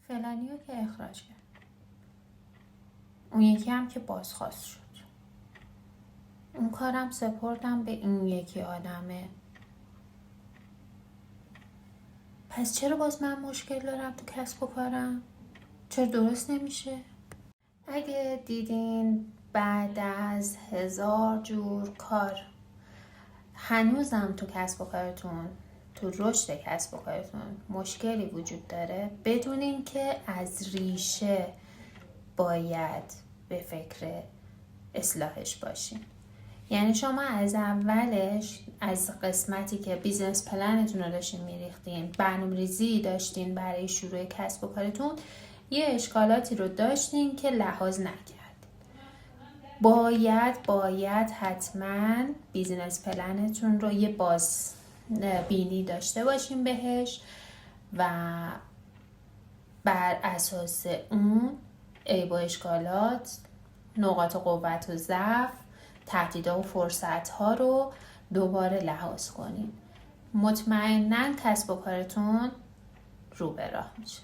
فلانی رو که اخراج کرد، اون یکی هم که بازخواست شد، اون کارم سپردم به این یکی آدمه. پس چرا باز من مشکل دارم تو کسب و کارم؟ چرا درست نمیشه؟ اگه دیدین بعد از 1000 جور کار هنوزم تو کسب و کارتون، تو رشد کسب و کارتون مشکلی وجود داره، بدونین که از ریشه باید به فکر اصلاحش باشین. یعنی شما از اولش، از قسمتی که بیزنس پلنتون رو داشتین میریختین، برنامه‌ریزی داشتین برای شروع کسب و کارتون، یه اشکالاتی رو داشتین که لحاظ نکردین. باید حتما بیزنس پلنتون رو یه باز بینی داشته باشین بهش و بر اساس اون عیب و اشکالات، نقاط قوت و ضعف، تهدیدها و فرصت‌ها رو دوباره لحاظ کنین. مطمئناً کسب و کارتون رو به راه میشه.